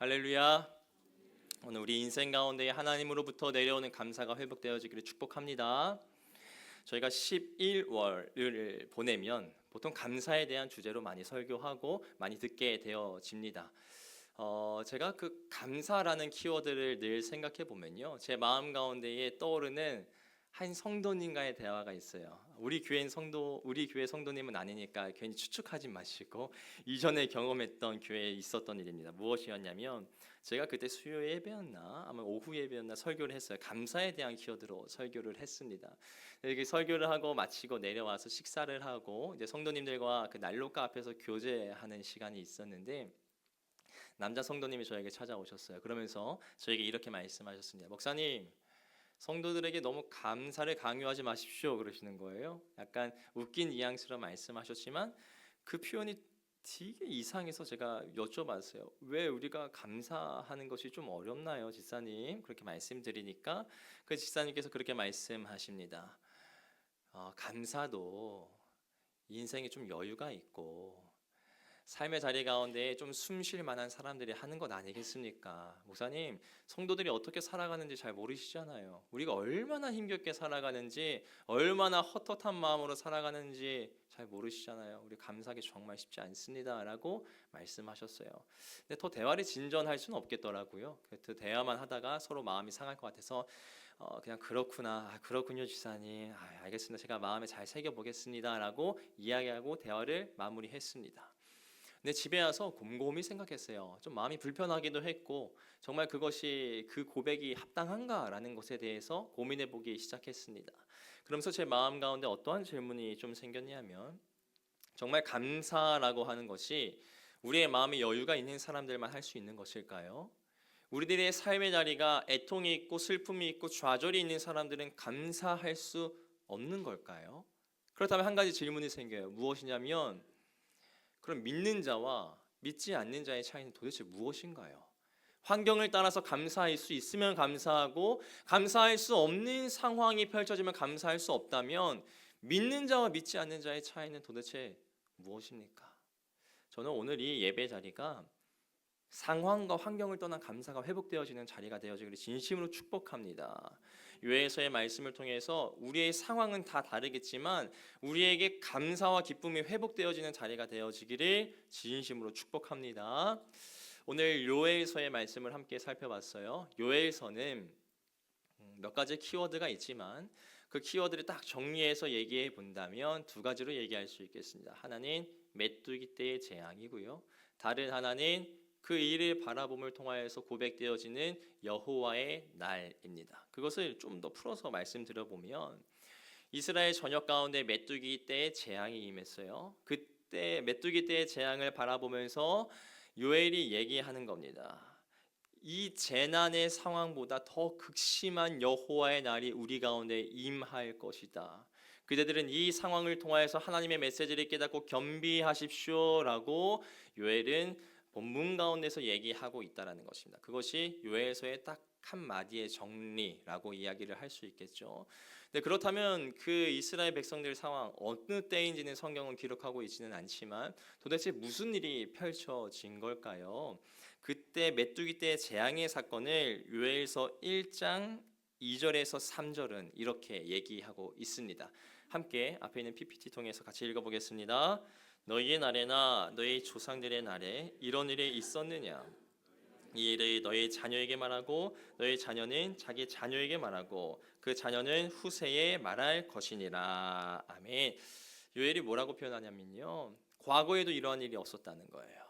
할렐루야. 오늘 우리 인생 가운데 하나님으로부터 내려오는 감사가 회복되어지기를 축복합니다. 저희가 11월을 보내면 보통 감사에 대한 주제로 많이 설교하고 많이 듣게 되어집니다. 제가 그 감사라는 키워드를 늘 생각해 보면요, 제 마음 가운데에 떠오르는 한 성도님과의 대화가 있어요. 우리 교회 성도님은 아니니까 괜히 추측하지 마시고 이전에 경험했던 교회에 있었던 일입니다. 무엇이었냐면, 제가 그때 수요 예배였나 아마 오후 예배였나 설교를 했어요. 감사에 대한 키워드로 설교를 했습니다. 이렇게 설교를 하고 마치고 내려와서 식사를 하고 이제 성도님들과 그 난로가 앞에서 교제하는 시간이 있었는데, 남자 성도님이 저에게 찾아오셨어요. 그러면서 저에게 이렇게 말씀하셨습니다. 목사님, 성도들에게 너무 감사를 강요하지 마십시오, 그러시는 거예요. 약간 웃긴 뉘앙스로 말씀하셨지만 그 표현이 되게 이상해서 제가 여쭤봤어요. 왜 우리가 감사하는 것이 좀 어렵나요, 지사님? 그렇게 말씀드리니까 그 지사님께서 그렇게 말씀하십니다. 감사도 인생에 좀 여유가 있고 삶의 자리 가운데 좀 숨 쉴 만한 사람들이 하는 것 아니겠습니까? 목사님, 성도들이 어떻게 살아가는지 잘 모르시잖아요. 우리가 얼마나 힘겹게 살아가는지, 얼마나 헛헛한 마음으로 살아가는지 잘 모르시잖아요. 우리 감사하기 정말 쉽지 않습니다, 라고 말씀하셨어요. 근데 더 대화를 진전할 수는 없겠더라고요. 그 대화만 하다가 서로 마음이 상할 것 같아서 그냥 그렇구나, 그렇군요 지사님, 알겠습니다, 제가 마음에 잘 새겨보겠습니다, 라고 이야기하고 대화를 마무리했습니다. 근데 집에 와서 곰곰이 생각했어요. 좀 마음이 불편하기도 했고, 정말 그것이 그 고백이 합당한가라는 것에 대해서 고민해 보기 시작했습니다. 그러면서 제 마음 가운데 어떠한 질문이 좀 생겼냐면, 정말 감사라고 하는 것이 우리의 마음에 여유가 있는 사람들만 할 수 있는 것일까요? 우리들의 삶의 자리가 애통이 있고 슬픔이 있고 좌절이 있는 사람들은 감사할 수 없는 걸까요? 그렇다면 한 가지 질문이 생겨요. 무엇이냐면, 그럼 믿는 자와 믿지 않는 자의 차이는 도대체 무엇인가요? 환경을 따라서 감사할 수 있으면 감사하고, 감사할 수 없는 상황이 펼쳐지면 감사할 수 없다면, 믿는 자와 믿지 않는 자의 차이는 도대체 무엇입니까? 저는 오늘 이 예배 자리가 상황과 환경을 떠난 감사가 회복되어지는 자리가 되어지기를 진심으로 축복합니다. 요에서의 말씀을 통해서 우리의 상황은 다 다르겠지만 우리에게 감사와 기쁨이 회복되어지는 자리가 되어지기를 진심으로 축복합니다. 오늘 요엘서의 말씀을 함께 살펴봤어요. 요엘서는 몇 가지 키워드가 있지만 그 키워드를 딱 정리해서 얘기해 본다면 두 가지로 얘기할 수 있겠습니다. 하나는 메뚜기 떼의 재앙이고요, 다른 하나는 그 일을 바라봄을 통하여서 고백되어지는 여호와의 날입니다. 그것을 좀 더 풀어서 말씀드려 보면, 이스라엘 전역 가운데 메뚜기 떼의 재앙이 임했어요. 그때 메뚜기 떼의 재앙을 바라보면서 요엘이 얘기하는 겁니다. 이 재난의 상황보다 더 극심한 여호와의 날이 우리 가운데 임할 것이다. 그대들은 이 상황을 통하여서 하나님의 메시지를 깨닫고 겸비하십시오라고 요엘은 본문 가운데서 얘기하고 있다라는 것입니다. 그것이 요엘서의 딱 한마디의 정리라고 이야기를 할 수 있겠죠. 네, 그렇다면 그 이스라엘 백성들 상황 어느 때인지는 성경은 기록하고 있지는 않지만 도대체 무슨 일이 펼쳐진 걸까요? 그때 메뚜기 떼의 재앙의 사건을 요엘서 1장 2절에서 3절은 이렇게 얘기하고 있습니다. 함께 앞에 있는 PPT 통해서 같이 읽어보겠습니다. 너희의 날에나 너희 조상들의 날에 이런 일이 있었느냐? 이 일을 너희 자녀에게 말하고 너희 자녀는 자기 자녀에게 말하고 그 자녀는 후세에 말할 것이니라. 아멘. 요엘이 뭐라고 표현하냐면요, 과거에도 이러한 일이 없었다는 거예요.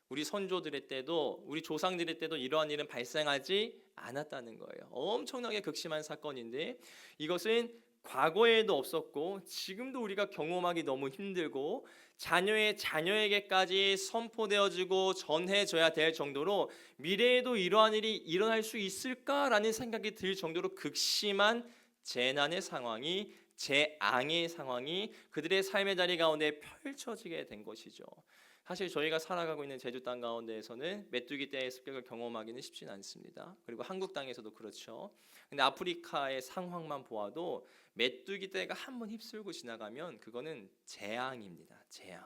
우리 선조들의 때도, 우리 조상들의 때도 이러한 일은 발생하지 않았다는 거예요. 엄청나게 극심한 사건인데 이것은 과거에도 없었고 지금도 우리가 경험하기 너무 힘들고 자녀의 자녀에게까지 선포되어지고 전해져야 될 정도로 미래에도 이러한 일이 일어날 수 있을까라는 생각이 들 정도로 극심한 재난의 상황이, 재앙의 상황이 그들의 삶의 자리 가운데 펼쳐지게 된 것이죠. 사실 저희가 살아가고 있는 제주 땅 가운데에서는 메뚜기 떼의 습격을 경험하기는 쉽지는 않습니다. 그리고 한국 땅에서도 그렇죠. 근데 아프리카의 상황만 보아도 메뚜기 떼가 한번 휩쓸고 지나가면 그거는 재앙입니다. 재앙.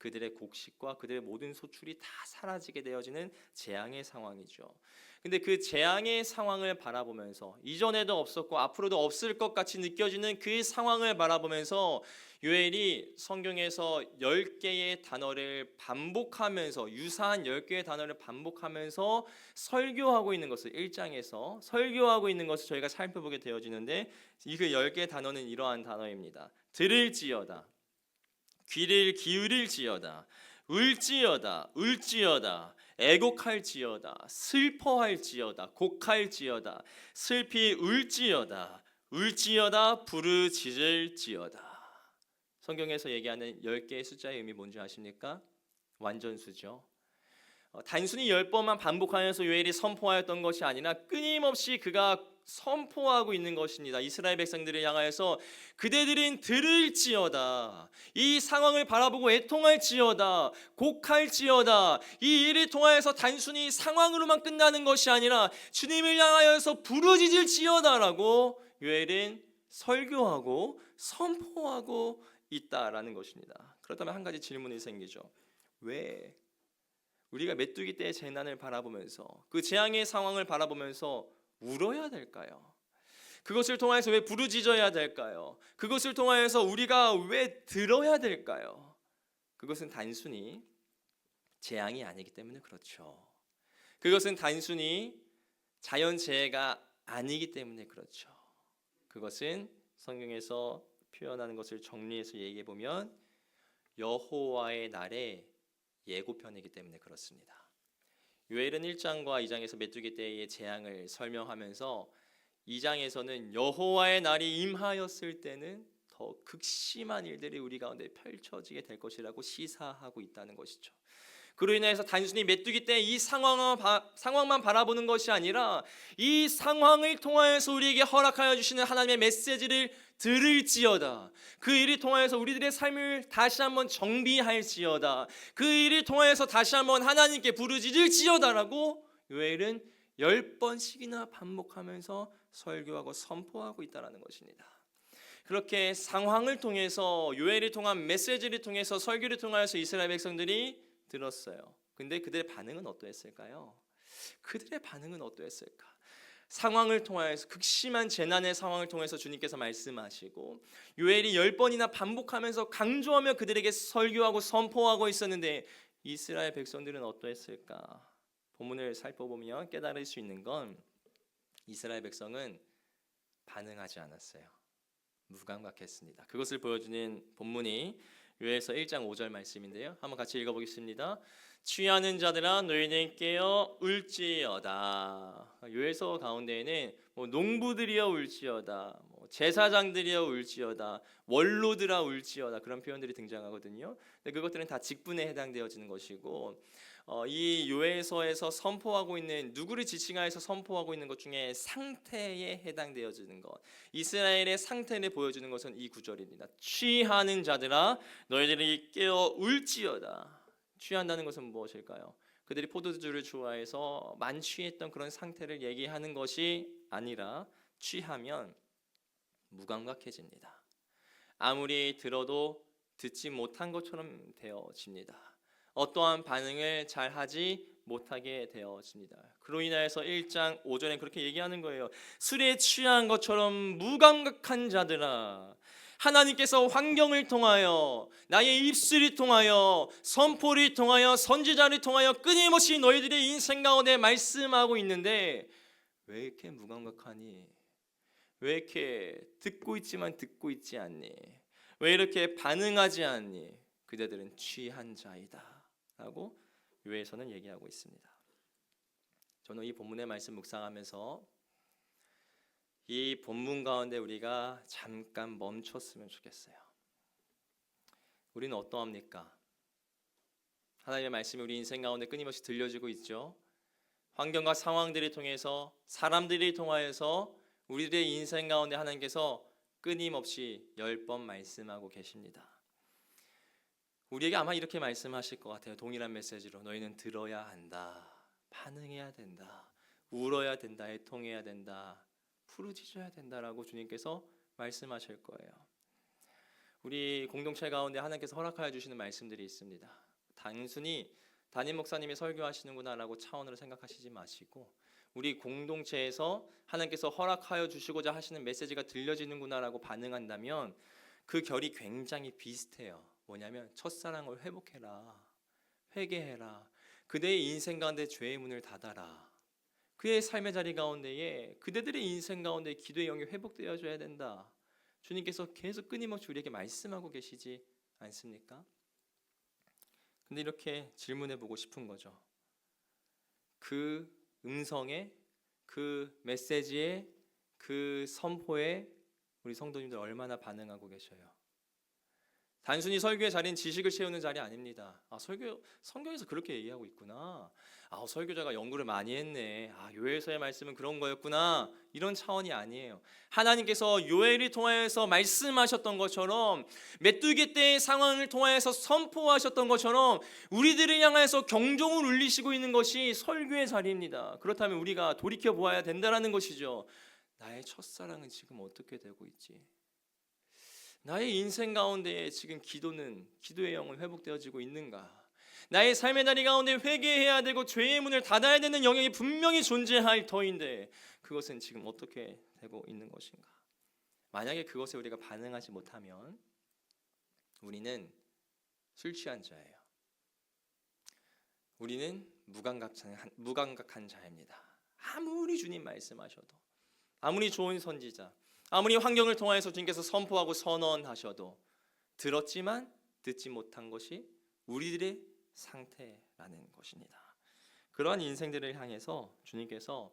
그들의 곡식과 그들의 모든 소출이 다 사라지게 되어지는 재앙의 상황이죠. 근데 그 재앙의 상황을 바라보면서 이전에도 없었고 앞으로도 없을 것 같이 느껴지는 그 상황을 바라보면서 요엘이 성경에서 10개의 단어를 반복하면서 유사한 10개의 단어를 반복하면서 설교하고 있는 것을 1장에서 설교하고 있는 것을 저희가 살펴보게 되어지는데 이 그 10개의 단어는 이러한 단어입니다. 들을지어다, 귀를 기울일지어다, 울지어다, 울지어다, 애곡할지어다, 슬퍼할지어다, 곡할지어다, 슬피 울지어다, 울지어다, 부르짖을지어다. 성경에서 얘기하는 10개의 숫자의 의미 뭔지 아십니까? 완전수죠. 단순히 10번만 반복하면서 요엘이 선포하였던 것이 아니라 끊임없이 그가 선포하고 있는 것입니다. 이스라엘 백성들을 향하여서 그대들은 들을지어다, 이 상황을 바라보고 애통할지어다, 곡할지어다. 이 일을 통하여서 단순히 상황으로만 끝나는 것이 아니라 주님을 향하여서 부르짖을지어다라고 요엘은 설교하고 선포하고 있다라는 것입니다. 그렇다면 한 가지 질문이 생기죠. 왜 우리가 메뚜기 떼의 재난을 바라보면서 그 재앙의 상황을 바라보면서 울어야 될까요? 그것을 통해서 왜 부르짖어야 될까요? 그것을 통해서 우리가 왜 들어야 될까요? 그것은 단순히 재앙이 아니기 때문에 그렇죠. 그것은 단순히 자연재해가 아니기 때문에 그렇죠. 그것은 성경에서 표현하는 것을 정리해서 얘기해 보면 여호와의 날의 예고편이기 때문에 그렇습니다. 요엘은 1장과 2장에서 메뚜기 떼의 재앙을 설명하면서 2장에서는 여호와의 날이 임하였을 때는 더 극심한 일들이 우리 가운데 펼쳐지게 될 것이라고 시사하고 있다는 것이죠. 그로 인해서 단순히 메뚜기 떼의 이 상황만 바라보는 것이 아니라 이 상황을 통하여서 우리에게 허락하여 주시는 하나님의 메시지를 들을지어다, 그 일을 통하여서 우리들의 삶을 다시 한번 정비할지어다, 그 일을 통하여서 다시 한번 하나님께 부르짖을지어다라고 요엘은 10번씩이나 반복하면서 설교하고 선포하고 있다는 것입니다. 그렇게 상황을 통해서 요엘을 통한 메시지를 통해서 설교를 통하여서 이스라엘 백성들이 들었어요. 근데 그들의 반응은 어떠했을까요? 그들의 반응은 어떠했을까? 상황을 통하여서 극심한 재난의 상황을 통해서 주님께서 말씀하시고 요엘이 10번이나 반복하면서 강조하며 그들에게 설교하고 선포하고 있었는데 이스라엘 백성들은 어떠했을까? 본문을 살펴보면 깨달을 수 있는 건 이스라엘 백성은 반응하지 않았어요. 무감각했습니다. 그것을 보여주는 본문이 요엘서 1장 5절 말씀인데요. 한번 같이 읽어보겠습니다. 취하는 자들아 너희는 깨어 울지어다. 요엘서 가운데에는 농부들이여 울지어다, 제사장들이여 울지어다, 원로들아 울지어다 그런 표현들이 등장하거든요. 근데 그것들은 다 직분에 해당되어지는 것이고 이 요엘서에서 선포하고 있는 누구를 지칭하여서 선포하고 있는 것 중에 상태에 해당되어지는 것, 이스라엘의 상태를 보여주는 것은 이 구절입니다. 취하는 자들아 너희들이 깨어 울지어다. 취한다는 것은 무엇일까요? 그들이 포도주를 좋아해서 만취했던 그런 상태를 얘기하는 것이 아니라 취하면 무감각해집니다. 아무리 들어도 듣지 못한 것처럼 되어집니다. 어떠한 반응을 잘 하지 못하게 되어집니다. 그로 인하여서 1장 5절에 그렇게 얘기하는 거예요. 술에 취한 것처럼 무감각한 자들아, 하나님께서 환경을 통하여 나의 입술을 통하여 선포를 통하여 선지자를 통하여 끊임없이 너희들의 인생 가운데 말씀하고 있는데 왜 이렇게 무감각하니? 왜 이렇게 듣고 있지만 듣고 있지 않니? 왜 이렇게 반응하지 않니? 그대들은 취한 자이다 라고 요엘서는 얘기하고 있습니다. 저는 이 본문의 말씀 묵상하면서 이 본문 가운데 우리가 잠깐 멈췄으면 좋겠어요. 우리는 어떠합니까? 하나님의 말씀이 우리 인생 가운데 끊임없이 들려지고 있죠. 환경과 상황들을 통해서 사람들을 통하여서 우리들의 인생 가운데 하나님께서 끊임없이 10번 말씀하고 계십니다. 우리에게 아마 이렇게 말씀하실 것 같아요. 동일한 메시지로 너희는 들어야 한다, 반응해야 된다, 울어야 된다, 애통해야 된다, 부르짖어야 된다라고 주님께서 말씀하실 거예요. 우리 공동체 가운데 하나님께서 허락하여 주시는 말씀들이 있습니다. 단순히 담임 목사님이 설교하시는구나라고 차원으로 생각하시지 마시고 우리 공동체에서 하나님께서 허락하여 주시고자 하시는 메시지가 들려지는구나라고 반응한다면 그 결이 굉장히 비슷해요. 뭐냐면 첫사랑을 회복해라, 회개해라, 그대의 인생 가운데 죄의 문을 닫아라, 그의 삶의 자리 가운데에 그대들의 인생 가운데 기도의 영이 회복되어져야 된다. 주님께서 계속 끊임없이 우리에게 말씀하고 계시지 않습니까? 근데 이렇게 질문해 보고 싶은 거죠. 그 음성에, 그 메시지에, 그 선포에 우리 성도님들 얼마나 반응하고 계셔요? 단순히 설교의 자리는 지식을 채우는 자리 아닙니다. 성경에서 그렇게 얘기하고 있구나. 설교자가 연구를 많이 했네. 요엘서의 말씀은 그런 거였구나. 이런 차원이 아니에요. 하나님께서 요엘을 통하여서 말씀하셨던 것처럼, 메뚜기 때의 상황을 통하여서 선포하셨던 것처럼 우리들을 향해서 경종을 울리시고 있는 것이 설교의 자리입니다. 그렇다면 우리가 돌이켜 보아야 된다는 것이죠. 나의 첫사랑은 지금 어떻게 되고 있지? 나의 인생 가운데 지금 기도의 영은 회복되어지고 있는가? 나의 삶의 자리 가운데 회개해야 되고 죄의 문을 닫아야 되는 영역이 분명히 존재할 터인데 그것은 지금 어떻게 되고 있는 것인가? 만약에 그것에 우리가 반응하지 못하면 우리는 술 취한 자예요. 우리는 무감각한 자입니다. 아무리 주님 말씀하셔도, 아무리 좋은 선지자, 아무리 환경을 통하여서 주님께서 선포하고 선언하셔도 들었지만 듣지 못한 것이 우리들의 상태라는 것입니다. 그러한 인생들을 향해서 주님께서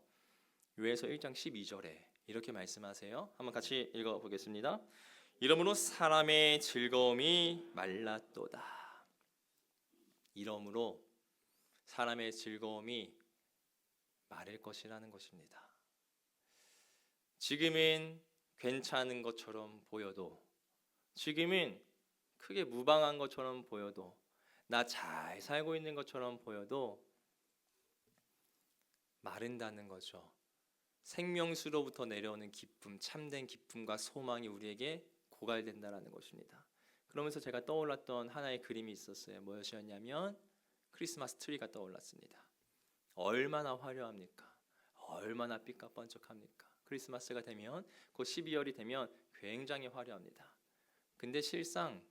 요엘서 1장 12절에 이렇게 말씀하세요. 한번 같이 읽어보겠습니다. 이러므로 사람의 즐거움이 말랐도다. 이러므로 사람의 즐거움이 마를 것이라는 것입니다. 지금은 괜찮은 것처럼 보여도, 지금은 크게 무방한 것처럼 보여도, 나 잘 살고 있는 것처럼 보여도 마른다는 거죠. 생명수로부터 내려오는 기쁨, 참된 기쁨과 소망이 우리에게 고갈된다는 것입니다. 그러면서 제가 떠올랐던 하나의 그림이 있었어요. 무엇이었냐면 크리스마스 트리가 떠올랐습니다. 얼마나 화려합니까? 얼마나 삐까뻔쩍합니까? 크리스마스가 되면, 곧 12월이 되면 굉장히 화려합니다. 근데 실상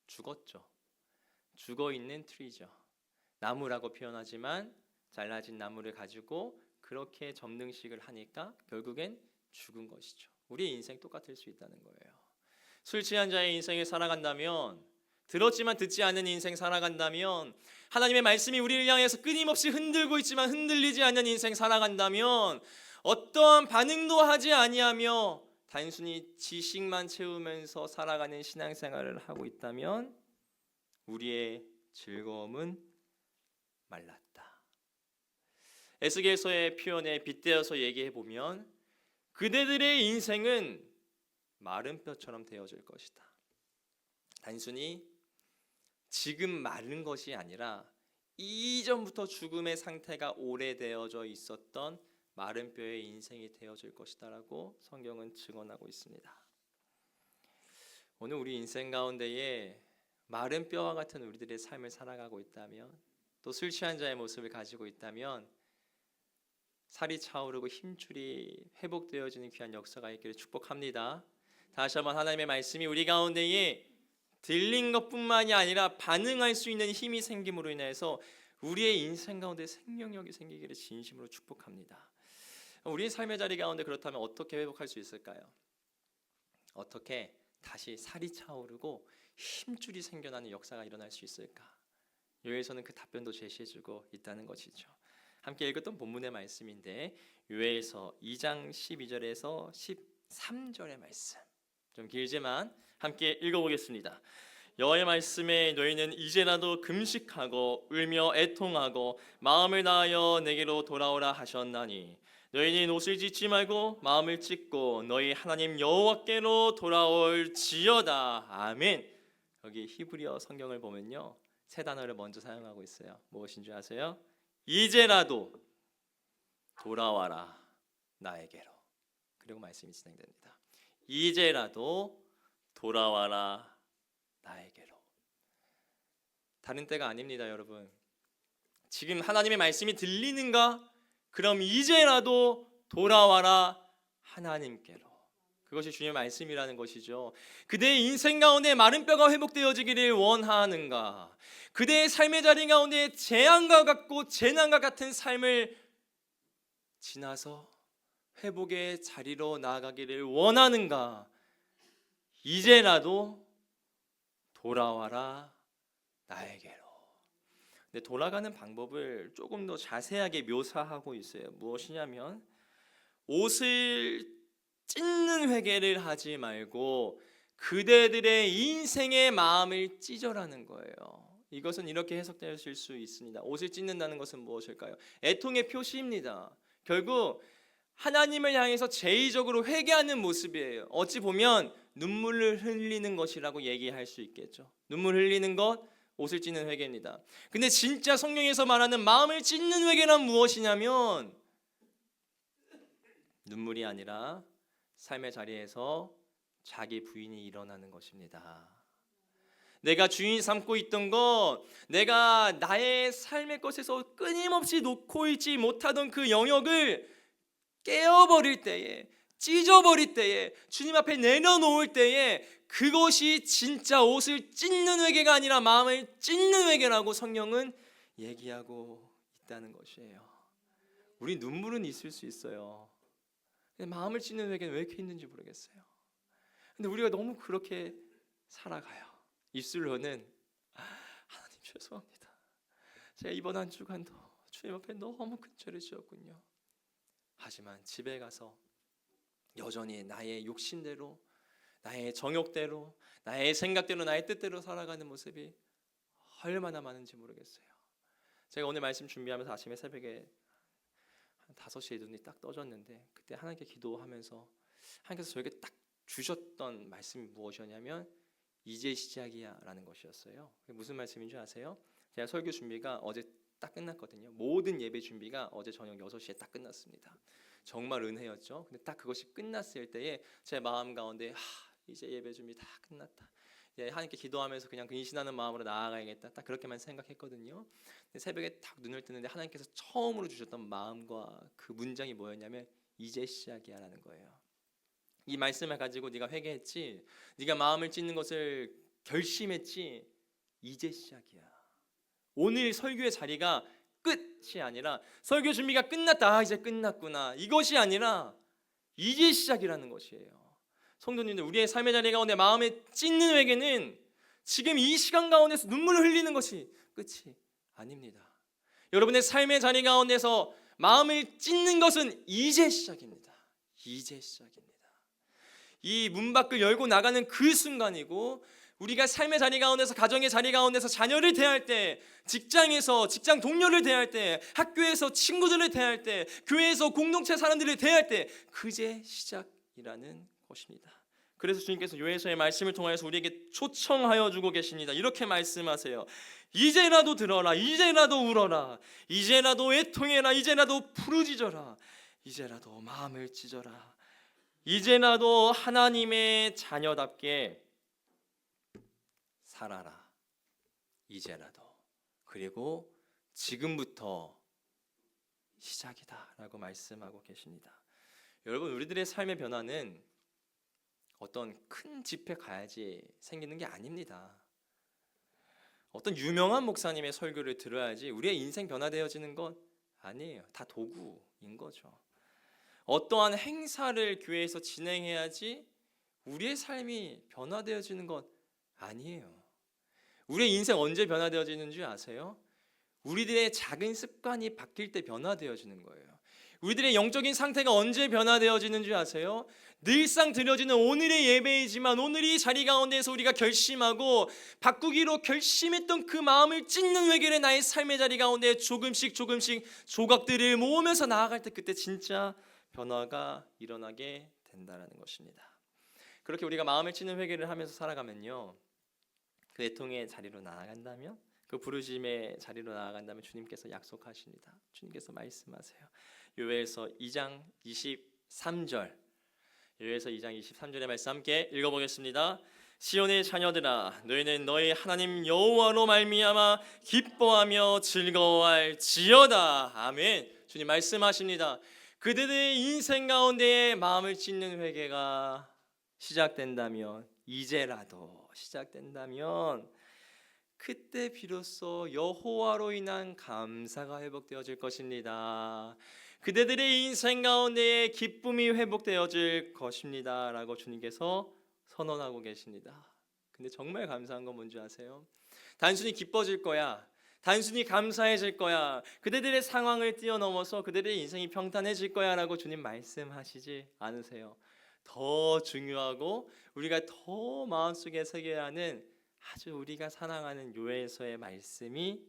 죽었죠. 죽어있는 트리죠. 나무라고 표현하지만 잘라진 나무를 가지고 그렇게 점등식을 하니까 결국엔 죽은 것이죠. 우리의 인생 똑같을 수 있다는 거예요. 술 취한 자의 인생을 살아간다면, 들었지만 듣지 않는 인생 살아간다면, 하나님의 말씀이 우리를 향해서 끊임없이 흔들고 있지만 흔들리지 않는 인생 살아간다면, 어떠한 반응도 하지 아니하며 단순히 지식만 채우면서 살아가는 신앙생활을 하고 있다면 우리의 즐거움은 말랐다. 에스겔서의 표현에 빗대어서 얘기해 보면 그대들의 인생은 마른 뼈처럼 되어질 것이다. 단순히 지금 마른 것이 아니라 이전부터 죽음의 상태가 오래되어져 있었던 마른 뼈의 인생이 되어질 것이다라고 성경은 증언하고 있습니다. 오늘 우리 인생 가운데에 마른 뼈와 같은 우리들의 삶을 살아가고 있다면, 또 술 취한 자의 모습을 가지고 있다면 살이 차오르고 힘줄이 회복되어지는 귀한 역사가 있기를 축복합니다. 다시 한번 하나님의 말씀이 우리 가운데에 들린 것뿐만이 아니라 반응할 수 있는 힘이 생김으로 인해서 우리의 인생 가운데 생명력이 생기기를 진심으로 축복합니다. 우리의 삶의 자리 가운데 그렇다면 어떻게 회복할 수 있을까요? 어떻게 다시 살이 차오르고 힘줄이 생겨나는 역사가 일어날 수 있을까? 요엘서는 그 답변도 제시해주고 있다는 것이죠. 함께 읽었던 본문의 말씀인데 요엘서 2장 12절에서 13절의 말씀, 좀 길지만 함께 읽어보겠습니다. 여호와의 말씀에 너희는 이제라도 금식하고 울며 애통하고 마음을 다하여 내게로 돌아오라 하셨나니 너희는 옷을 찢지 말고 마음을 찢고 너희 하나님 여호와께로 돌아올지어다. 아멘. 여기 히브리어 성경을 보면요, 세 단어를 먼저 사용하고 있어요. 무엇인 줄 아세요? 이제라도 돌아와라 나에게로. 그리고 말씀이 진행됩니다. 이제라도 돌아와라 나에게로. 다른 때가 아닙니다, 여러분. 지금 하나님의 말씀이 들리는가? 그럼 이제라도 돌아와라 하나님께로. 그것이 주님의 말씀이라는 것이죠. 그대의 인생 가운데 마른 뼈가 회복되어지기를 원하는가? 그대의 삶의 자리 가운데 재앙과 같고 재난과 같은 삶을 지나서 회복의 자리로 나아가기를 원하는가? 이제라도 돌아와라 나에게로. 근데 돌아가는 방법을 조금 더 자세하게 묘사하고 있어요. 무엇이냐면 옷을 찢는 회개를 하지 말고 그대들의 인생의 마음을 찢어라는 거예요. 이것은 이렇게 해석되실 수 있습니다. 옷을 찢는다는 것은 무엇일까요? 애통의 표시입니다. 결국 하나님을 향해서 제의적으로 회개하는 모습이에요. 어찌 보면 눈물을 흘리는 것이라고 얘기할 수 있겠죠. 눈물 흘리는 것, 옷을 찢는 회개입니다. 근데 진짜 성경에서 말하는 마음을 찢는 회개란 무엇이냐면 눈물이 아니라 삶의 자리에서 자기 부인이 일어나는 것입니다. 내가 주인 삼고 있던 것, 내가 나의 삶의 것에서 끊임없이 놓고 있지 못하던 그 영역을 깨어버릴 때에, 찢어버릴 때에, 주님 앞에 내려놓을 때에 그것이 진짜 옷을 찢는 회개가 아니라 마음을 찢는 회개라고 성경은 얘기하고 있다는 것이에요. 우리 눈물은 있을 수 있어요. 근데 마음을 찢는 회개는 왜 이렇게 힘든지 모르겠어요. 근데 우리가 너무 그렇게 살아가요. 입술로는 하나님 죄송합니다. 제가 이번 한 주간도 주님 앞에 너무 큰 죄를 지었군요. 하지만 집에 가서 여전히 나의 욕심대로, 나의 정욕대로, 나의 생각대로, 나의 뜻대로 살아가는 모습이 얼마나 많은지 모르겠어요. 제가 오늘 말씀 준비하면서 아침에 새벽에 한 5시에 눈이 딱 떠졌는데 그때 하나님께 기도하면서 하나님께서 저에게 딱 주셨던 말씀이 무엇이었냐면 이제 시작이야 라는 것이었어요. 무슨 말씀인 줄 아세요? 제가 설교 준비가 어제 딱 끝났거든요. 모든 예배 준비가 어제 저녁 6시에 딱 끝났습니다. 정말 은혜였죠. 근데 딱 그것이 끝났을 때에 제 마음 가운데 이제 예배 준비 다 끝났다. 이제 하나님께 기도하면서 그냥 근신하는 마음으로 나아가야겠다. 딱 그렇게만 생각했거든요. 근데 새벽에 딱 눈을 뜨는데 하나님께서 처음으로 주셨던 마음과 그 문장이 뭐였냐면 이제 시작이야 라는 거예요. 이 말씀을 가지고 네가 회개했지, 네가 마음을 찢는 것을 결심했지, 이제 시작이야. 오늘 설교의 자리가 끝이 아니라 설교 준비가 끝났다, 이제 끝났구나, 이것이 아니라 이제 시작이라는 것이에요. 성도님들, 우리의 삶의 자리 가운데 마음에 찢는 회개는 지금 이 시간 가운데서 눈물을 흘리는 것이 끝이 아닙니다. 여러분의 삶의 자리 가운데서 마음을 찢는 것은 이제 시작입니다. 이제 시작입니다. 이 문 밖을 열고 나가는 그 순간이고, 우리가 삶의 자리 가운데서, 가정의 자리 가운데서 자녀를 대할 때, 직장에서 직장 동료를 대할 때, 학교에서 친구들을 대할 때, 교회에서 공동체 사람들을 대할 때, 그제 시작이라는 것입니다. 그래서 주님께서 요에서의 말씀을 통하여서 우리에게 초청하여 주고 계십니다. 이렇게 말씀하세요. 이제라도 들어라, 이제라도 울어라, 이제라도 애통해라, 이제라도 부르짖어라, 이제라도 마음을 찢어라, 이제라도 하나님의 자녀답게 살아라. 이제라도. 그리고 지금부터 시작이다 라고 말씀하고 계십니다. 여러분, 우리들의 삶의 변화는 어떤 큰 집회 가야지 생기는 게 아닙니다. 어떤 유명한 목사님의 설교를 들어야지 우리의 인생 변화되어지는 것 아니에요. 다 도구인 거죠. 어떠한 행사를 교회에서 진행해야지 우리의 삶이 변화되어지는 것 아니에요. 우리의 인생 언제 변화되어지는 줄 아세요? 우리들의 작은 습관이 바뀔 때 변화되어지는 거예요. 우리들의 영적인 상태가 언제 변화되어지는 줄 아세요? 늘상 드려지는 오늘의 예배이지만 오늘 이 자리 가운데에서 우리가 결심하고 바꾸기로 결심했던 그 마음을 찢는 회개를 나의 삶의 자리 가운데 조금씩 조각들을 모으면서 나아갈 때, 그때 진짜 변화가 일어나게 된다는 것입니다. 그렇게 우리가 마음을 찢는 회개를 하면서 살아가면요, 그 애통의 자리로 나아간다면, 그 부르심의 자리로 나아간다면 주님께서 약속하십니다. 주님께서 말씀하세요. 요엘서 2장 23절, 요엘서 2장 23절의 말씀 함께 읽어보겠습니다. 시온의 자녀들아, 너희는 너희 하나님 여호와로 말미암아 기뻐하며 즐거워할지어다. 아멘. 주님 말씀하십니다. 그들의 인생 가운데에 마음을 찢는 회개가 시작된다면, 이제라도 시작된다면, 그때 비로소 여호와로 인한 감사가 회복되어질 것입니다. 그대들의 인생 가운데에 기쁨이 회복되어질 것입니다 라고 주님께서 선언하고 계십니다. 근데 정말 감사한 건 뭔지 아세요? 단순히 기뻐질 거야, 단순히 감사해질 거야, 그대들의 상황을 뛰어넘어서 그대들의 인생이 평탄해질 거야 라고 주님 말씀하시지 않으세요. 더 중요하고 우리가 더 마음속에 새겨야 하는 아주 우리가 사랑하는 요엘서의 말씀이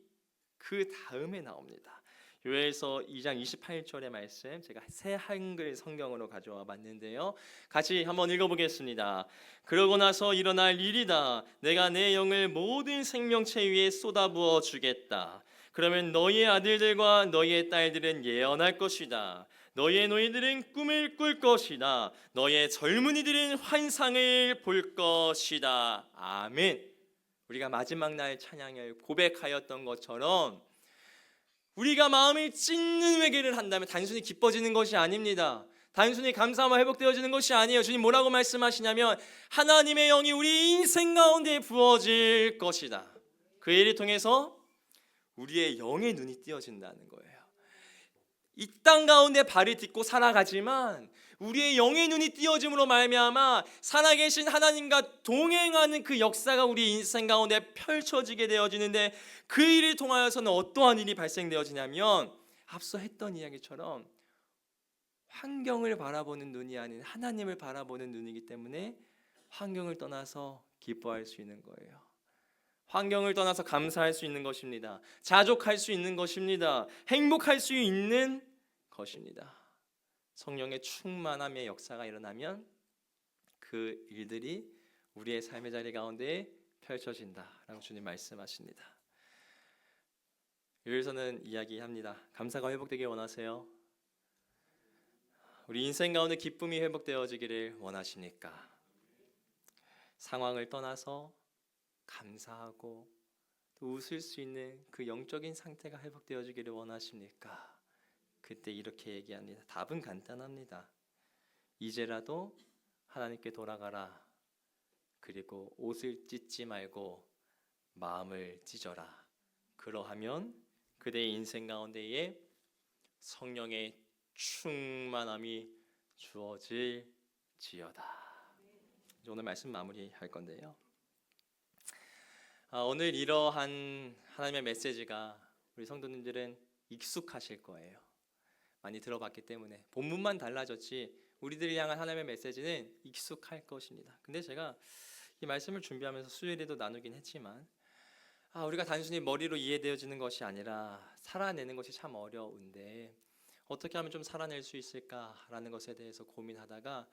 그 다음에 나옵니다. 요엘서 2장 28절의 말씀, 제가 새 한글 성경으로 가져와 봤는데요, 같이 한번 읽어보겠습니다. 그러고 나서 일어날 일이다. 내가 내 영을 모든 생명체 위에 쏟아부어 주겠다. 그러면 너희의 아들들과 너희의 딸들은 예언할 것이다. 너희의 노인들은 꿈을 꿀 것이다. 너희의 젊은이들은 환상을 볼 것이다. 아멘. 우리가 마지막 날 찬양을 고백하였던 것처럼 우리가 마음을 찢는 회개를 한다면 단순히 기뻐지는 것이 아닙니다. 단순히 감사만 회복되어지는 것이 아니에요. 주님 뭐라고 말씀하시냐면 하나님의 영이 우리 인생 가운데 부어질 것이다. 그 일을 통해서 우리의 영의 눈이 띄어진다는 거예요. 이 땅 가운데 발을 딛고 살아가지만 우리의 영의 눈이 띄어짐으로 말미암아 살아계신 하나님과 동행하는 그 역사가 우리 인생 가운데 펼쳐지게 되어지는데, 그 일을 통하여서는 어떠한 일이 발생되어지냐면 앞서 했던 이야기처럼 환경을 바라보는 눈이 아닌 하나님을 바라보는 눈이기 때문에 환경을 떠나서 기뻐할 수 있는 거예요. 환경을 떠나서 감사할 수 있는 것입니다. 자족할 수 있는 것입니다. 행복할 수 있는 것입니다. 성령의 충만함의 역사가 일어나면 그 일들이 우리의 삶의 자리 가운데 펼쳐진다라고 주님 말씀하십니다. 요일서는 이야기합니다. 감사가 회복되길 원하세요? 우리 인생 가운데 기쁨이 회복되어지기를 원하십니까? 상황을 떠나서 감사하고 또 웃을 수 있는 그 영적인 상태가 회복되어지기를 원하십니까? 그때 이렇게 얘기합니다. 답은 간단합니다. 이제라도 하나님께 돌아가라. 그리고 옷을 찢지 말고 마음을 찢어라. 그러하면 그대의 인생 가운데에 성령의 충만함이 주어질지어다. 오늘 말씀 마무리할 건데요, 오늘 이러한 하나님의 메시지가 우리 성도님들은 익숙하실 거예요. 많이 들어봤기 때문에 본문만 달라졌지 우리들을 향한 하나님의 메시지는 익숙할 것입니다. 근데 제가 이 말씀을 준비하면서 수요일에도 나누긴 했지만 우리가 단순히 머리로 이해되어지는 것이 아니라 살아내는 것이 참 어려운데 어떻게 하면 좀 살아낼 수 있을까라는 것에 대해서 고민하다가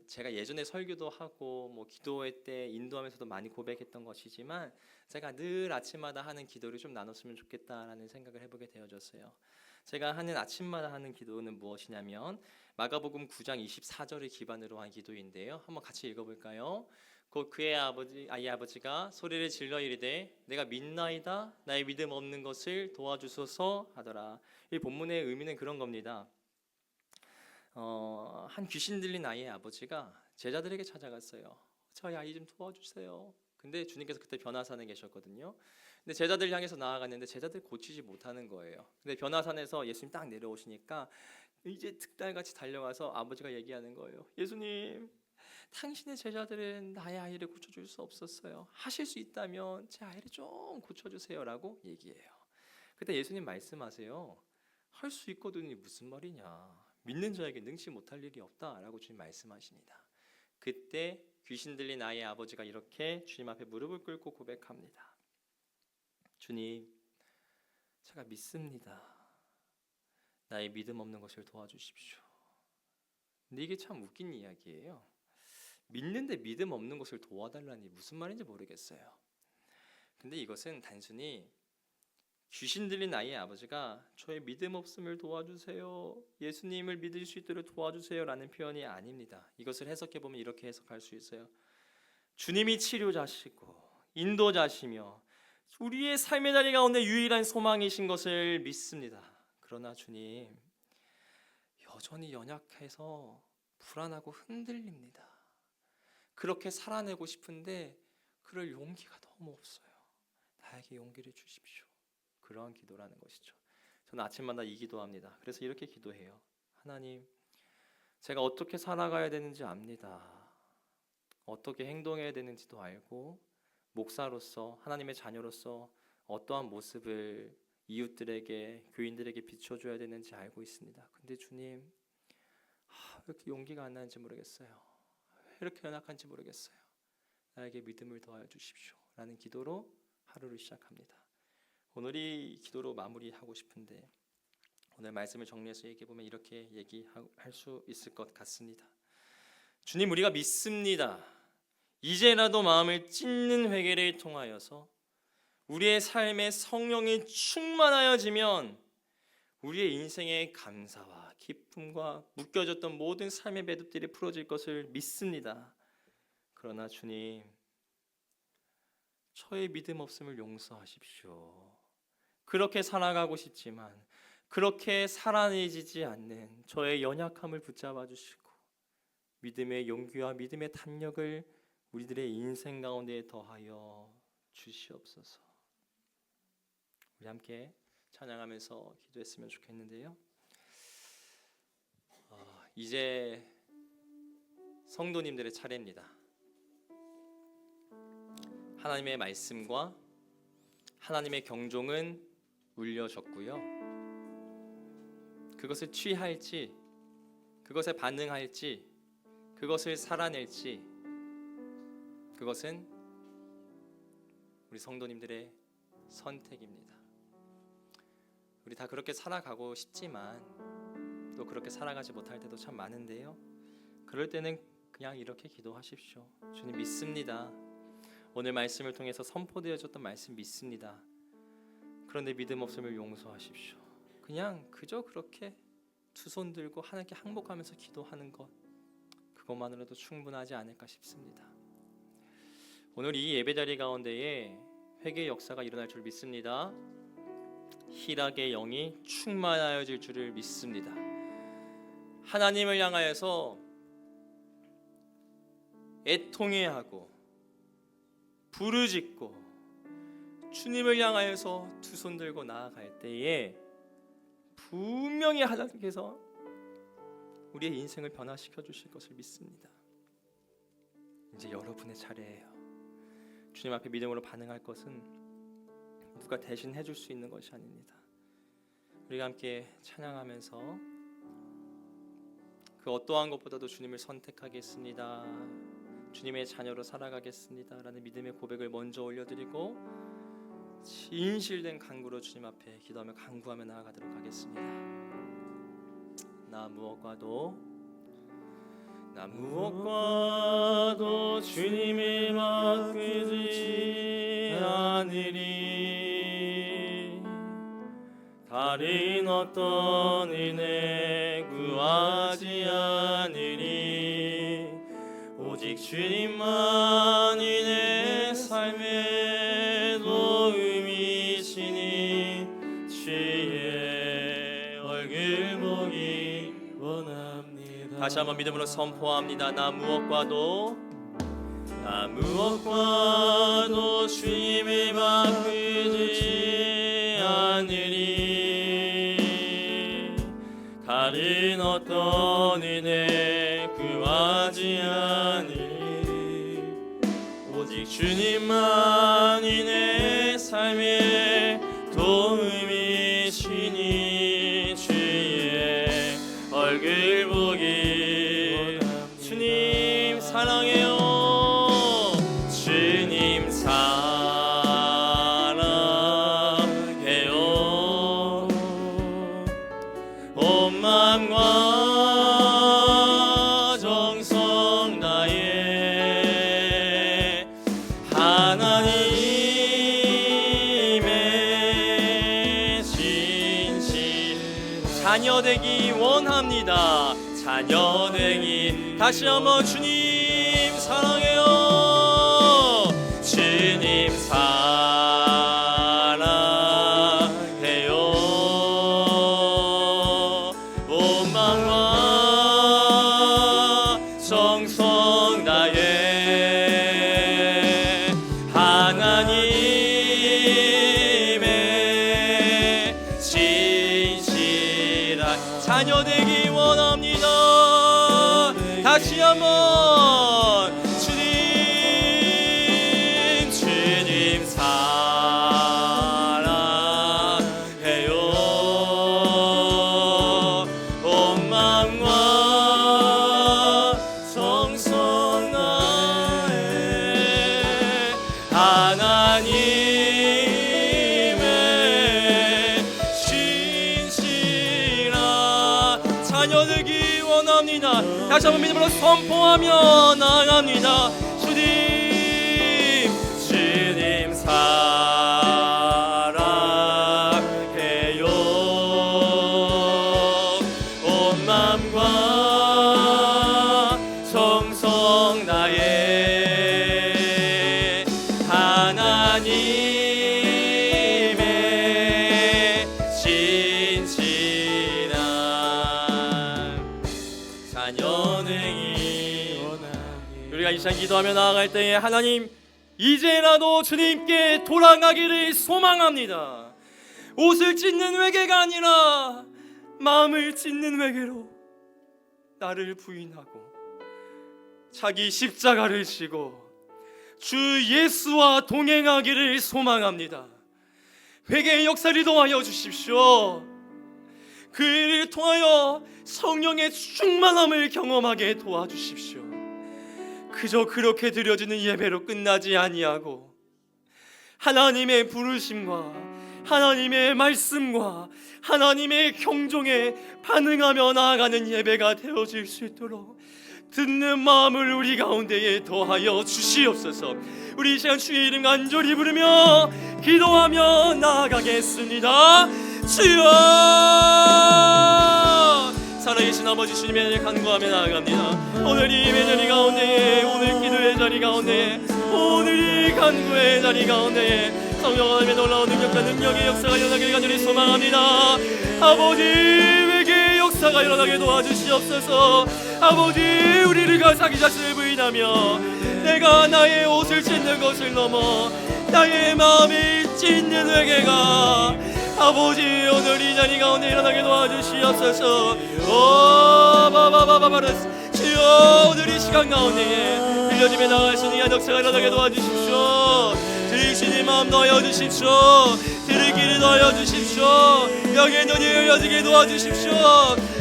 제가 예전에 설교도 하고 뭐 기도회 때 인도하면서도 많이 고백했던 것이지만 제가 늘 아침마다 하는 기도를 좀 나눴으면 좋겠다라는 생각을 해보게 되어졌어요. 제가 하는 아침마다 하는 기도는 무엇이냐면 마가복음 9장 24절을 기반으로 한 기도인데요, 한번 같이 읽어볼까요? 곧 그의 아버지가 소리를 질러 이르되 내가 믿나이다, 나의 믿음 없는 것을 도와주소서 하더라. 이 본문의 의미는 그런 겁니다. 한 귀신 들린 아이의 아버지가 제자들에게 찾아갔어요. 저희 아이 좀 도와주세요. 근데 주님께서 그때 변화산에 계셨거든요. 근데 제자들 향해서 나아갔는데 제자들이 고치지 못하는 거예요. 근데 변화산에서 예수님 딱 내려오시니까 이제 득달같이 달려가서 아버지가 얘기하는 거예요. 예수님, 당신의 제자들은 나의 아이를 고쳐줄 수 없었어요. 하실 수 있다면 제 아이를 좀 고쳐주세요 라고 얘기해요. 그때 예수님 말씀하세요. 할 수 있거든요. 무슨 말이냐. 믿는 자에게 능치 못할 일이 없다라고 주님 말씀하십니다. 그때 귀신 들린 아이의 아버지가 이렇게 주님 앞에 무릎을 꿇고 고백합니다. 주님, 제가 믿습니다. 나의 믿음 없는 것을 도와주십시오. 근데 이게 참 웃긴 이야기예요. 믿는데 믿음 없는 것을 도와달라니 무슨 말인지 모르겠어요. 근데 이것은 단순히 귀신 들린 아이의 아버지가 저의 믿음 없음을 도와주세요, 예수님을 믿을 수 있도록 도와주세요 라는 표현이 아닙니다. 이것을 해석해보면 이렇게 해석할 수 있어요. 주님이 치료자시고 인도자시며 우리의 삶의 자리 가운데 유일한 소망이신 것을 믿습니다. 그러나 주님, 여전히 연약해서 불안하고 흔들립니다. 그렇게 살아내고 싶은데 그럴 용기가 너무 없어요. 나에게 용기를 주십시오. 그러한 기도라는 것이죠. 저는 아침마다 이 기도합니다. 그래서 이렇게 기도해요. 하나님, 제가 어떻게 살아가야 되는지 압니다. 어떻게 행동해야 되는지도 알고 목사로서 하나님의 자녀로서 어떠한 모습을 이웃들에게 교인들에게 비춰줘야 되는지 알고 있습니다. 근데 주님, 왜 이렇게 용기가 안 나는지 모르겠어요. 왜 이렇게 연약한지 모르겠어요. 나에게 믿음을 더하여 주십시오 라는 기도로 하루를 시작합니다. 오늘 이 기도로 마무리하고 싶은데 오늘 말씀을 정리해서 얘기해보면 이렇게 얘기할 수 있을 것 같습니다. 주님, 우리가 믿습니다. 이제라도 마음을 찢는 회개를 통하여서 우리의 삶에 성령이 충만하여지면 우리의 인생의 감사와 기쁨과 묶여졌던 모든 삶의 배듭들이 풀어질 것을 믿습니다. 그러나 주님, 저의 믿음 없음을 용서하십시오. 그렇게 살아가고 싶지만 그렇게 살아내지지 않는 저의 연약함을 붙잡아 주시고 믿음의 용기와 믿음의 탄력을 우리들의 인생 가운데 더하여 주시옵소서. 우리 함께 찬양하면서 기도했으면 좋겠는데요. 이제 성도님들의 차례입니다. 하나님의 말씀과 하나님의 경종은 울려졌고요. 그것을 취할지, 그것에 반응할지, 그것을 살아낼지, 그것은 우리 성도님들의 선택입니다. 우리 다 그렇게 살아가고 싶지만 또 그렇게 살아가지 못할 때도 참 많은데요. 그럴 때는 그냥 이렇게 기도하십시오. 주님, 믿습니다. 오늘 말씀을 통해서 선포되어졌던 말씀 믿습니다. 그런데 믿음 없음을 용서하십시오. 그냥 그저 그렇게 두 손 들고 하나님께 항복하면서 기도하는 것, 그것만으로도 충분하지 않을까 싶습니다. 오늘 이 예배자리 가운데에 회개의 역사가 일어날 줄 믿습니다. 희락의 영이 충만하여질 줄을 믿습니다. 하나님을 향하여서 애통해하고 부르짖고 주님을 향하여서 두 손 들고 나아갈 때에 분명히 하나님께서 우리의 인생을 변화시켜 주실 것을 믿습니다. 이제 여러분의 차례예요. 주님 앞에 믿음으로 반응할 것은 누가 대신 해줄 수 있는 것이 아닙니다. 우리가 함께 찬양하면서 그 어떠한 것보다도 주님을 선택하겠습니다, 주님의 자녀로 살아가겠습니다 라는 믿음의 고백을 먼저 올려드리고 진실된 간구로 주님 앞에 기도하며 간구하며 나아가도록 하겠습니다. 나 무엇과도 주님을 바꾸지 않으리. 다른 어떤 은혜 구하지 않으리. 오직 주님만이 내 삶의 도움이시니 주의 얼굴 보기 원합니다. 다시 한번 믿음으로 선포합니다. 나 무엇과도 주님을 바꾸지 않으리. 다른 어떤 은혜 구하지 않으리. 오직 주님만이 내 삶의 도움이시니 주의 얼굴 보기 원합니다. 주님 사랑해요. 주님 사랑해요. 온 마음과 정성 다해 하나님의 진실 자녀 되기 원합니다. 자녀 되기. 다시 한번 주님 사랑해요. 주님 사랑해요. 온 마음과 정성 다해 하나님의 진실한 자녀 되기 원합니다. 다시 한번 주님 사랑해요. 온 마음과 정성 다해 하나님의 신실한 자녀 되기 원합니다. 다시 한번 믿음으로 선포하며 나아갑니다. 주님 사랑해요. 온 마음과 정성 다해 하나님의 진실한 자녀 되기 원합니다. 우리가 이 시간 기도하며 나아갈 때에 하나님 이제라도 주님께 돌아가기를 소망합니다. 옷을 찢는 회개가 아니라 마음을 찢는 회개로 나를 부인하고 자기 십자가를 지고 주 예수와 동행하기를 소망합니다. 회개의 역사를 도와여 주십시오. 그 일을 통하여 성령의 충만함을 경험하게 도와주십시오. 그저 그렇게 드려지는 예배로 끝나지 아니하고 하나님의 부르심과 하나님의 말씀과 하나님의 경종에 반응하며 나아가는 예배가 되어질 수 있도록 듣는 마음을 우리 가운데에 더하여 주시옵소서. 우리 이 시간 주의 이름 간절히 부르며 기도하며 나아가겠습니다. 주여, 살아계신 아버지 주님의 은혜를 간구하며 나아갑니다. 오늘 이 예배 자리 가운데에, 오늘 기도의 자리 가운데에, 오늘 이 간구의 자리 가운데에 성령 하나님의 놀라운 능력의 역사가 일어나기를 간절히 소망합니다. 아버지, 회개의 역사가 일어나게 도와주시옵소서. 아버지, 우리를 자기 자신을 부인하며 내가 나의 옷을 찢는 것을 넘어 나의 마음을 찢는 회개가 아버지 오늘 이 자리 가운데 일어나게 도와주시옵소서. 주여, 오늘 이 시간 가운데에 들려지며 나갈 수 있는 역사가 일어나게 도와주십시오. 들으시는 마음 넣어주십시오. 들을 길을 넣어주십시오. 영의 눈이 열려지게 도와주십시오.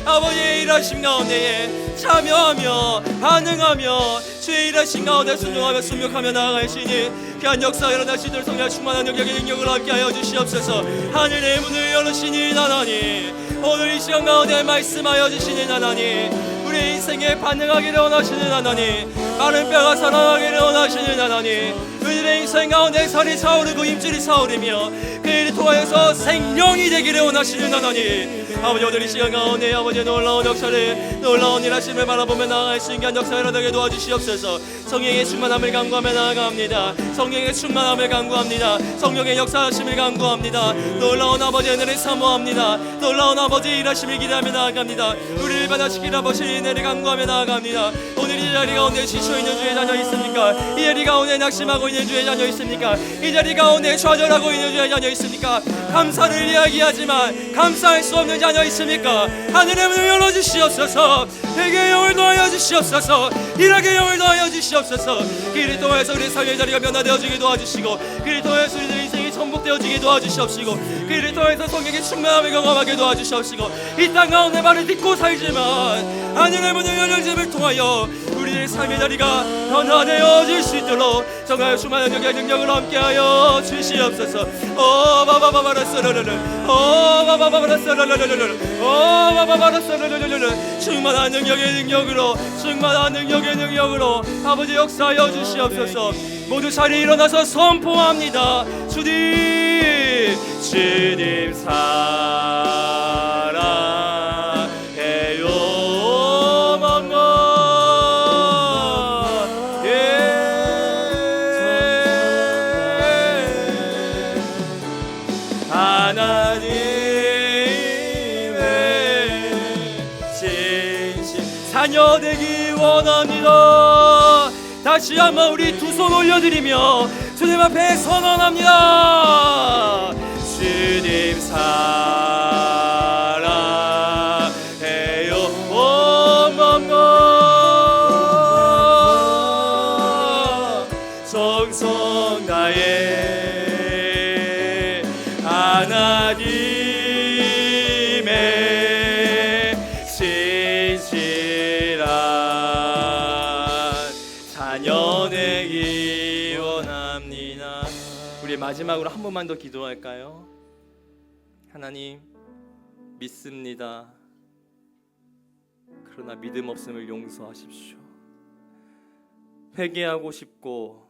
아버지의 일하심 가운데에 참여하며 반응하며 주의 일하심 가운데 순종하며 순명하며 나아가시니 귀한 역사가 일어나시도록 성령 충만한 영역의 능력을 함께하여 주시옵소서. 하늘의 문을 열으시니 하나님, 오늘 이 시간 가운데 말씀하여 주시니 하나님, 우리 인생에 반응하기를 원하시는 하나님, 마른 뼈가 살아나기를 원하시는 하나님, 우리의 인생 가운데 살이 차오르고 임질이 차오르며 그 일을 통하여서 생명이 되기를 원하시는 하나님, 아버지 오늘 이 시간 가운데 아버지의 놀라운 역사를, 놀라운 일하심을 바라보며 나아갈 수 있는 역사를 일어나게 도와주시옵소서. 성령의 충만함을 간구하며 나아갑니다. 성령의 충만함을 간구합니다. 성령의 역사하심을 간구합니다. 놀라운 아버지의 은혜를 사모합니다. 놀라운 아버지의 일하심을 기대하며 나아갑니다. 우리를 받아주시길 아버지의 은혜를 간구하며 나아갑니다. 오늘 이 자리 가운데 지쳐있는 주의 자녀 있습니까? 이 자리 가운데 낙심하고 있는 주의 자녀 있습니까? 이 자리 가운데 좌절하고 있는 주의 자녀 있습니까? 감사를 이야기하지만 감사할 수 없는 자녀 있습니까? 하늘의 문을 열어주시옵소서. 회개의 영을 더하여 주시옵소서. 일하게 영을 더하여 주시옵소서. 그를 통해서 우리 삶의 자리가 변화되어지게 도와주시고, 그를 통해서 우리의 인생이 전복되어지게 도와주시옵시고, 그를 통해서 성령의 충만함을 경험하게 도와주시옵시고, 이 땅 가운데 말을 듣고 살지만 하늘의 문을 열어짐을 통하여 우리의 삶의 자리가 변화되어질 수 있도록 정말 수많은 영의 능력을 함께하여 주시옵소서. 충만한 능력의 능력으로, 충만한 능력의 능력으로 아버지 역사하여 주시옵소서. 모두 자리에 일어나서 선포합니다. 주님 사랑해요. 마음과 자녀 되기 원합니다. 다시 한번 우리 두 손 올려드리며 주님 앞에 선언합니다. 주님 사랑해요. 온 마음과 정성 다해 하나님의 진실한 자녀 되기 원합니다. 우리 마지막으로 한 번만 더 기도할까요? 하나님, 믿습니다. 그러나 믿음 없음을 용서하십시오. 회개하고 싶고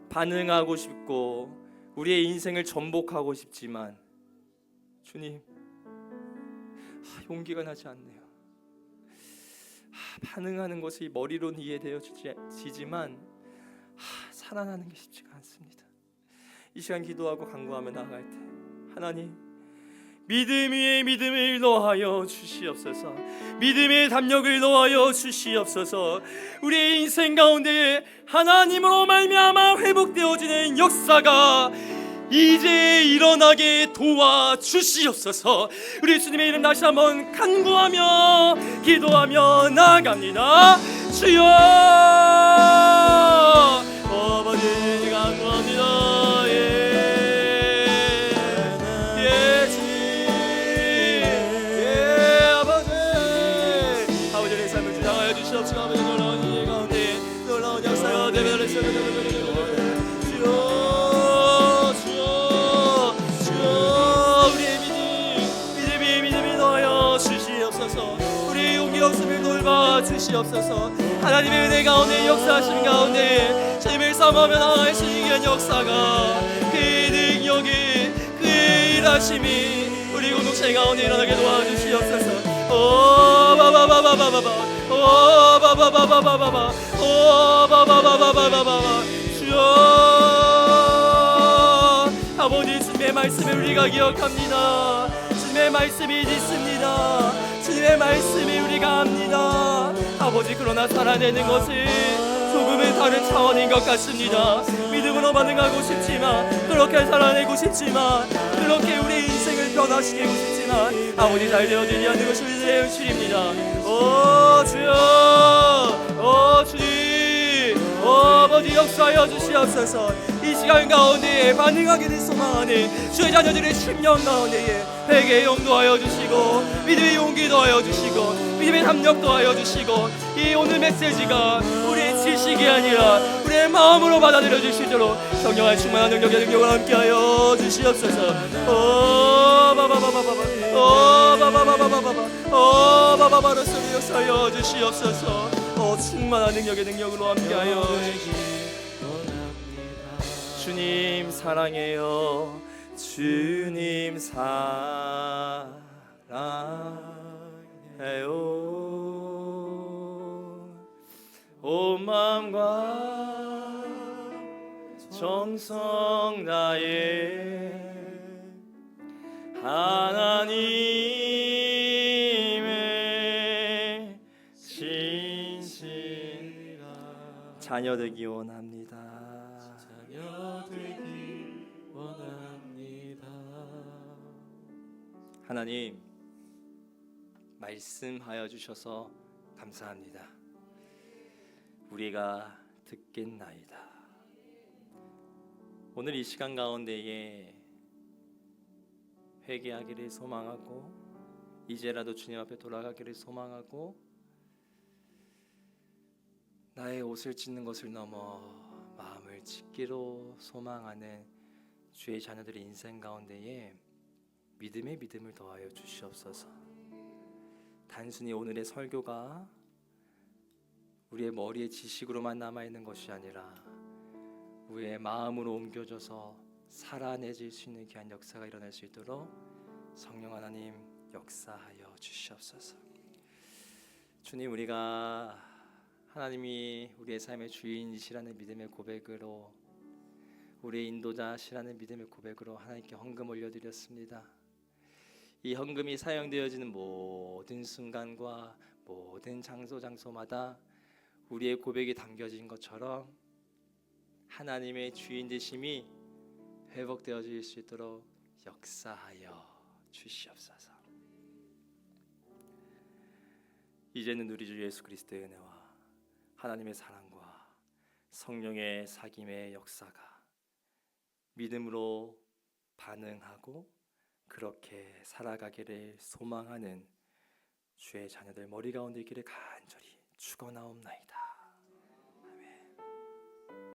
반응하고 싶고 우리의 인생을 전복하고 싶지만 주님, 용기가 나지 않네요. 반응하는 것이 머리로는 이해되어지지만 살아나는 게 쉽지가 않습니다. 이 시간 기도하고 간구하며 나아갈 때 하나님, 믿음 위에 믿음을 더하여 주시옵소서. 믿음의 담력을 더하여 주시옵소서. 우리의 인생 가운데 하나님으로 말미암아 회복되어지는 역사가 이제 일어나게 도와주시옵소서. 우리 주님의 이름 다시 한번 간구하며 기도하며 나아갑니다. 주여, 아버지 간구합니다. 주시옵소서. 하나님의 은혜 가운데 역사하시는 가운데 주님을 삼으며 나아갈 수 있는 역사가 그 능력이 그 일하심이 우리 공동체 가운데 일어나게 도와주시옵소서. 오 바바바바바바바 오 바바바바바바바 오 바바바바바바바 주여, 아버지 주님의 말씀을 우리가 기억합니다. 주님의 말씀이 있습니다. 주님의 말씀이 우리가 압니다. 아버지, 그러나 살아내는 것은 조금은 다른 차원인 것 같습니다. 믿음으로 반응하고 싶지만, 그렇게 살아내고 싶지만, 그렇게 우리 인생을 변화시키고 싶지만 아버지 잘 되어지지 않는 것이 우리의 현실입니다. 오 주여, 오 주님, 오 아버지 역사하여 주시옵소서. 이 시간 가운데 반응하기를 소망하는 주의 자녀들의 심령 가운데에 회개의 용도하여 주시고 믿음의 용기 더하여 주시고 믿음의 담력 더하여 주시고 이 오늘 메시지가 우리의 지식이 아니라 우리의 마음으로 받아들여 주시도록 성령의 충만한 능력의 능력을 함께하여 주시옵소서. 오 바바바바바바 오 바바바바바바 오 바바바로 소리 역사하여 주시옵소서. 오 충만한 능력의 능력으로 함께하여 주시옵소서. 주님 사랑해요. 주님 사랑해요. 온 마음과 정성 다해 하나님의 진실한 자녀 되기 원합니다. 하나님, 말씀하여 주셔서 감사합니다. 우리가 듣겠나이다. 오늘 이 시간 가운데에 회개하기를 소망하고 이제라도 주님 앞에 돌아가기를 소망하고 나의 옷을 찢는 것을 넘어 마음을 찢기로 소망하는 주의 자녀들의 인생 가운데에 믿음의 믿음을 더하여 주시옵소서. 단순히 오늘의 설교가 우리의 머리의 지식으로만 남아있는 것이 아니라 우리의 마음으로 옮겨져서 살아내질 수 있는 귀한 역사가 일어날 수 있도록 성령 하나님 역사하여 주시옵소서. 주님, 우리가 하나님이 우리의 삶의 주인이시라는 믿음의 고백으로 우리의 인도자시라는 믿음의 고백으로 하나님께 헌금 올려드렸습니다. 이 헌금이 사용되어지는 모든 순간과 모든 장소마다 우리의 고백이 담겨진 것처럼 하나님의 주인 되심이 회복되어질 수 있도록 역사하여 주시옵소서. 이제는 우리 주 예수 그리스도의 은혜와 하나님의 사랑과 성령의 사귐의 역사가 믿음으로 반응하고 그렇게 살아가기를 소망하는 주의 자녀들 머리 가운데 있기를 간절히 축원하옵나이다.